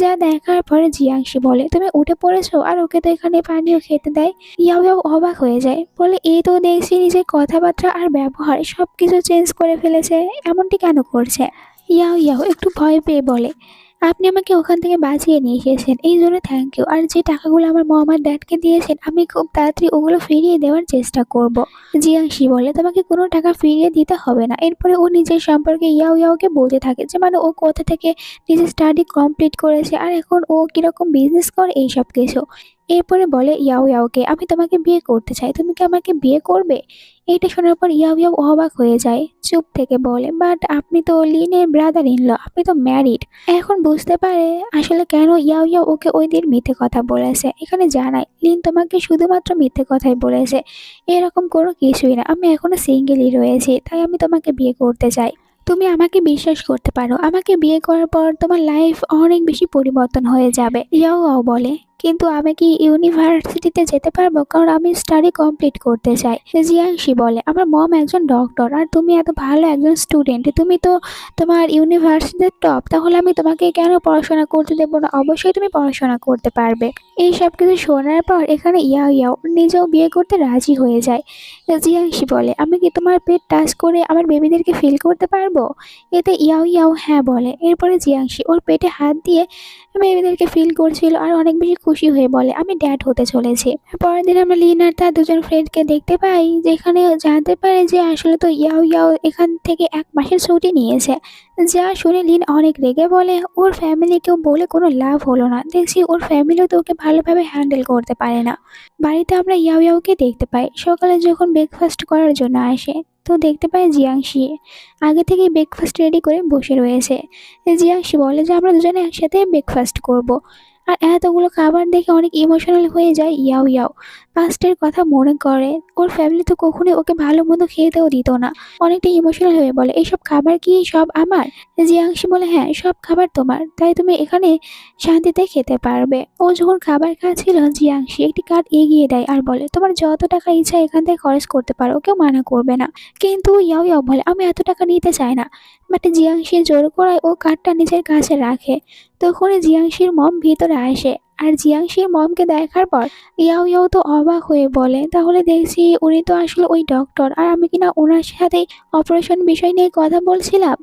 যা দেখার পরে জিয়াংশি বলে, তুমি উঠে পড়েছো আর ওকে তো এখানে পানিও খেতে দেয়। ইয়াও ইয়াও অবাক হয়ে যায়, বলে এই তো দেখছি নিজের কথাবার্তা আর ব্যবহার সবকিছু চেঞ্জ করে ফেলেছে, এমনটি কেন করছে। ইয়াও ইয়াও একটু ভয় পেয়ে বলে, আপনি আমাকে ওখান থেকে বাঁচিয়ে নিয়ে এসেছেন এই জন্য থ্যাংক ইউ, আর যে টাকাগুলো আমার মম আর ড্যাডকে দিয়েছেন আমি খুব তাড়াতাড়ি ওগুলো ফিরিয়ে দেওয়ার চেষ্টা করব। জিয়াংশি বলে, তোমাকে কোনো টাকা ফিরিয়ে দিতে হবে না। এরপরে ও নিজের সম্পর্কে ইয়াও ইয়াওকে বলতে থাকে যে মানে ও কোথা থেকে নিজের স্টাডি কমপ্লিট করেছে আর এখন ও কিরকম বিজনেস করে এইসব কিছু। এরপরে বলে ইয়াও ইয়াওকে, আমি তোমাকে বিয়ে করতে চাই, তুমি কি আমাকে বিয়ে করবে। এইটা শোনার পর ইয়াও ইয়াও অবাক হয়ে যায়, চুপ থেকে বলে, বাট আপনি তো লিনের ব্রাদার ইন ল, আপনি তো ম্যারিড। এখন বুঝতে পারে আসলে কেন ইয়াও ইয়াও ওকে ওই দিন মিথ্যে কথা বলেছে। এখানে জানায় লিন তোমাকে শুধুমাত্র মিথ্যে কথাই বলেছে, এরকম কোনো কিছুই না, আমি এখনো সিঙ্গেলই রয়েছি, তাই আমি তোমাকে বিয়ে করতে চাই। তুমি আমাকে বিশ্বাস করতে পারো, আমাকে বিয়ে করার পর তোমার লাইফ অনেক বেশি পরিবর্তন হয়ে যাবে। ইয়াও ইয়াও বলে, কিন্তু আমি কি ইউনিভার্সিটিতে যেতে পারবো, কারণ আমি স্টাডি কমপ্লিট করতে চাই। জিয়াংশি বলে, আমার মম একজন ডক্টর আর তুমি এত ভালো একজন স্টুডেন্ট, তুমি তো তোমার ইউনিভার্সিটির টপ, তাহলে আমি তোমাকে কেন পড়াশোনা করতে দেবো না, অবশ্যই তুমি পড়াশোনা করতে পারবে। এই সব কিছু শোনার পর এখানে ইয়াও ইয়াও নিজেও বিয়ে করতে রাজি হয়ে যায়। জিয়াংশি বলে, আমি কি তোমার পেট টাচ করে আমার বেবিদেরকে ফিল করতে পারবো। এতে ইয়াও ইয়াও হ্যাঁ বলে। এরপরে জিয়াংশি ওর পেটে হাত দিয়ে বেবিদেরকে ফিল করছিল আর অনেক বেশি খুশি হয়ে বলে, আমি ড্যাড হতে চলেছি। পরের দিন আমরা লিন আর তার দুজন ফ্রেন্ডকে দেখতে পাই, যেখানে জানতে পারে যে আসলে তো ইয়াও ইয়াও এখান থেকে 1 মাসের ছুটি নিয়েছে। যা শুনে লিন অনেক রেগে বলে, ওর ফ্যামিলিকেও বলে কোনো লাভ হলো না, দেখছি ওর ফ্যামিলিও তো ওকে ভালোভাবে হ্যান্ডেল করতে পারে না। বাড়িতে আমরা ইয়াও ইয়াওকে দেখতে পাই, সকালে যখন ব্রেকফাস্ট করার জন্য আসে তো দেখতে পাই জিয়াংশি আগে থেকেই ব্রেকফাস্ট রেডি করে বসে রয়েছে। জিয়াংশি বলে যে আমরা দুজনে একসাথে ব্রেকফাস্ট করব। আর এতগুলো খাবার দেখে অনেক ইমোশনাল হয়ে যায় ইয়াও ইয়াও। পাস্টের কথা মনে করে, ওর ফ্যামিলি তো কখনোই ওকে ভালো মন্দ খেতেও দিত না। অনেকটা ইমোশনাল হয়ে বলে, এইসব খাবার কি সব আমার। জিয়াংশি বলে, হ্যাঁ সব খাবার তোমার, তাই তুমি এখানে শান্তিতে খেতে পারবে। ও যখন খাবার খাচ্ছিল জিয়াংশি একটি কার্ড এগিয়ে দেয় আর বলে, তোমার যত টাকা ইচ্ছা এখান থেকে খরচ করতে পারো, কেউ মানা করবে না। কিন্তু ইয়াও ইয়াও বলে, আমি এত টাকা নিতে চাই না। বাট জিয়াংশি জোর করায় ও কার্ডটা নিজের কাছে রাখে। তখনই জিয়াংশির মম ভিতরে আসে আর জিয়াংশির মমকে দেখার পর ইয়াও ইয়াও তো অবাক হয়ে বলে, তাহলে দেখছি উনি তো আসলে ওই ডক্টর আর আমি কিনা ওনার সাথে অপারেশন বিষয় নিয়ে কথা বলছিলাম।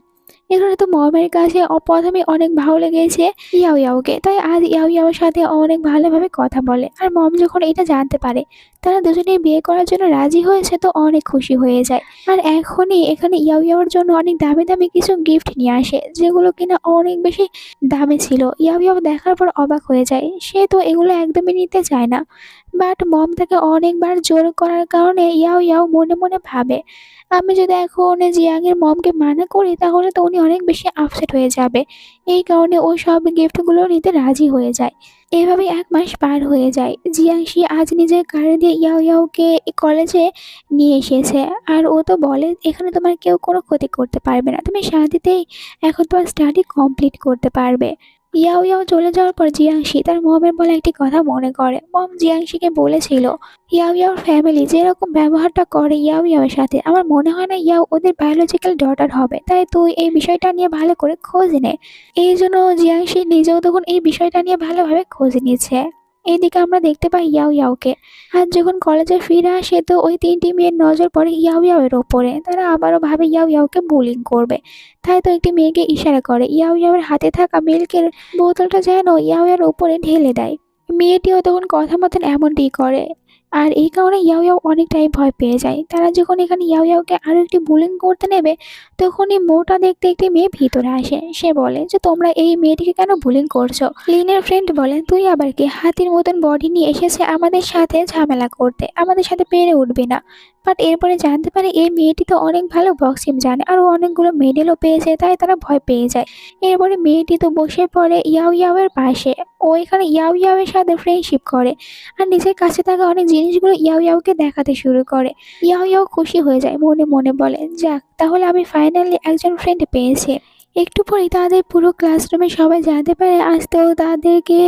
এখানে তো মমের কাছে প্রথমে অনেক ভালো লেগেছে ইয়াও ইয়াওকে, তাই আজ ইয়াও ইয়াওর সাথে অনেক ভালোভাবে কথা বলে। আর মম যখন এটা জানতে পারে তারা দুজনেই বিয়ে করার জন্য রাজি হয়েছে তো অনেক খুশি হয়ে যায়। আর এখনই এখানে ইয়াও ইয়াওর জন্য অনেক দামি দামি কিছু গিফট নিয়ে আসে, যেগুলো কিনা অনেক বেশি দামি ছিল। ইয়াও ইয়াও দেখার পর অবাক হয়ে যায়, সে তো এগুলো একদমই নিতে চায় না। বাট মম তাকে অনেকবার জোর করার কারণে ইয়াও ইয়াও মনে মনে ভাবে, আমি যদি এখন জিয়াংয়ের মমকে মানা করি তাহলে তো উনি অনেক বেশি আপসেট হয়ে যাবে। এই কারণে ও সব গিফটগুলো নিতে রাজি হয়ে যায়। এভাবে 1 মাস পার হয়ে যায়। জিয়াংশি আজ নিজের গাড়ি দিয়ে ইয়াও ইয়াওকে কলেজে নিয়ে এসেছে। আর ও তো বলে, এখানে তোমার কেউ কোনো ক্ষতি করতে পারবে না, তুমি শান্তিতেই এখন তোমার স্টাডি কমপ্লিট করতে পারবে। ইয়াও ইয়াও চলে যাওয়ার পর জিয়াংশি তার মমের বলে একটি কথা মনে করে। মম জিয়াংশিকে বলেছিল, ইয়াও ইয়াওর ফ্যামিলি যেরকম ব্যবহারটা করে ইয়াও ইয়াওর সাথে, আমার মনে হয় না ইয়াও ওদের বায়োলজিক্যাল ডটার হবে, তাই তুই এই বিষয়টা নিয়ে ভালো করে খোঁজ নে। এই জন্য জিয়াংশি নিজেও তখন এই বিষয়টা নিয়ে ভালোভাবে খোঁজ নিচ্ছে। এইদিকে আমরা দেখতে পাই ইয়াও ইয়াওকে আজ যখন কলেজে ফিরে আসে তো ওই 3টি মেয়ের নজর পড়ে ইয়াও ইয়াওয়ের ওপরে। তারা আবারও ভাবে ইয়াও ইয়াওকে বুলিং করবে, তাই তো একটি মেয়েকে ইশারা করে ইয়াও ইয়াওয়ের হাতে থাকা মিল্কের বোতলটা যেন ইয়াও ইয়াওর ওপরে ঢেলে দেয়। মেয়েটিও তখন কথা মতন এমনটিই করে। আর এই কারণে ইয়াও ইয়াও অনেকটাই ভয় পেয়ে যায়। তারা যখন এখানে ইয়াও ইয়াওকে আরও একটি বুলিং করতে নেবে তখনই মোটা দেখতে একটি মেয়ে ভিতরে আসে। সে বলে যে তোমরা এই মেয়েটিকে কেন বুলিং করছো। লিনের ফ্রেন্ড বলে, তুই আবার কি হাতির মতন বডি নিয়ে এসেছে আমাদের সাথে ঝামেলা করতে, আমাদের সাথে পেরে উঠবি না। বাট এরপরে জানতে পারে এই মেয়েটি তো অনেক ভালো বক্সিং জানে আর অনেকগুলো মেডেলও পেয়েছে, তাই তারা ভয় পেয়ে যায়। এরপরে মেয়েটি তো বসে পড়ে ইয়াও ইয়াওয়ের পাশে। ও এখানে ইয়াও ইয়াওয়ের সাথে ফ্রেন্ডশিপ করে আর নিজের কাছে থাকা অনেক জিনিসগুলো ইয়াও ইয়াওকে দেখাতে শুরু করে। ইয়াও ইয়াও খুশি হয়ে যায়, মনে মনে বলে, যাক তাহলে আমি ফাইনালি একজন ফ্রেন্ড পেয়েছি। একটু পরেই তাদের পুরো ক্লাসরুমে সবাই জানতে পারে আজ তো তাদেরকে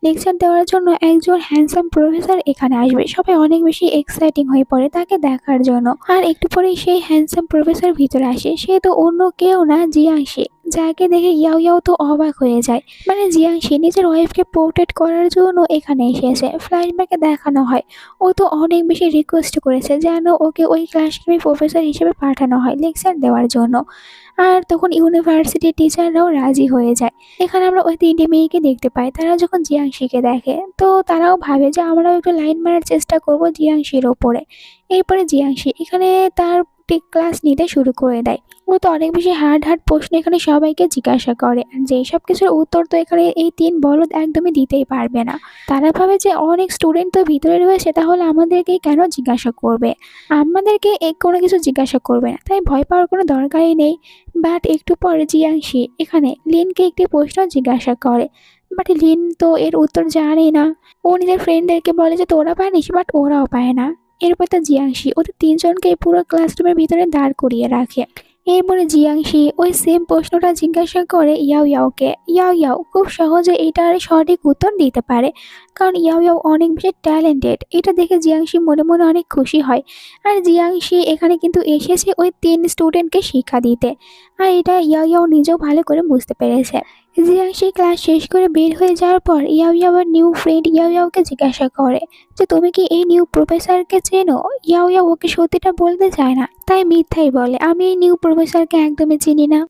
লেকচার দেওয়ার জন্য একজন হ্যান্ডসাম প্রফেসর এখানে আসবে। সবাই অনেক বেশি এক্সাইটিং হয়ে পড়ে তাকে দেখার জন্য। আর একটু পরেই সেই হ্যান্ডসাম প্রফেসর ভিতরে আসে। সে তো অন্য কেউ না, জিয়াংশি। যাকে দেখে ইয়াও ইয়াও তো অবাক হয়ে যায়। মানে জিয়াংশি নিজের ওয়াইফকে পোর্ট্রেট করার জন্য এখানে এসেছে। ফ্ল্যাশব্যাকে দেখানো হয় ও তো অনেক বেশি রিকোয়েস্ট করেছে যেন ওকে ওই ক্লাসরুমে প্রফেসর হিসেবে পাঠানো হয় লেকচার দেওয়ার জন্য। আর তখন ইউনিভার্সিটির টিচাররাও রাজি হয়ে যায়। এখানে আমরা ওই ৩ টে মেয়েকে দেখতে পাই। তারা যখন জিয়াংশিকে দেখে তো তারাও ভাবে যে আমরাও একটু লাইন মারার চেষ্টা করব জিয়াংশির ওপরে। এরপরে জিয়াংশি এখানে তার ক্লাস নিতে শুরু করে দেয়। ও তো অনেক বেশি হার্ড প্রশ্ন এখানে সবাইকে জিজ্ঞাসা করে। আর যেই সব কিছুর উত্তর তো এখানে এই ৩ বলদ একদমই দিতেই পারবে না। তারা ভাবে যে অনেক স্টুডেন্ট তো ভিতরে রয়েছে, তাহলে আমাদেরকেই কেন জিজ্ঞাসা করবে? আমাদেরকে কোনো কিছু জিজ্ঞাসা করবে না। তাই ভয় পাওয়ার কোনো দরকারই নেই। বাট একটু পরে জিয়াংশি এখানে লিনকে একটি প্রশ্ন জিজ্ঞাসা করে। বাট লিন তো এর উত্তর জানে না। ও নিজের ফ্রেন্ডদেরকে বলে যে তোরা পারিস, বাট ওরাও পায় না। এরপর তো জিয়াংশি ওদের ৩ জনকে পুরো ক্লাসরুমের ভিতরে দাঁড় করিয়ে রাখে। এরপরে জিয়াংশি ওই সেম প্রশ্নটা জিজ্ঞাসা করে ইয়াও ইয়াওকে। ইয়াও ইয়াও খুব সহজে এটার সঠিক উত্তর দিতে পারে, কারণ ইয়াও ইয়াও অনেক বেশি ট্যালেন্টেড। এটা দেখে জিয়াংশি মনে মনে অনেক খুশি হয়। আর জিয়াংশি এখানে কিন্তু এসেছে ওই ৩ স্টুডেন্টকে শিক্ষা দিতে। আর এটা ইয়াও ইয়াও নিজেও ভালো করে বুঝতে পেরেছে। জিয়াংশি ক্লাস শেষ করে বের হয়ে যাওয়ার পর ইয়াও ইয়াও আর নিউ ফ্রেন্ড ইয়াও ইয়াওকে জিজ্ঞাসা করে যে তুমি কি এই নিউ প্রফেসরকে চেনো? ইয়াও ইয়াও ওকে সত্যিটা বলতে চায় না, তাই মিথ্যাই বলে আমি এই নিউ প্রফেসরকে একদমই চিনি না।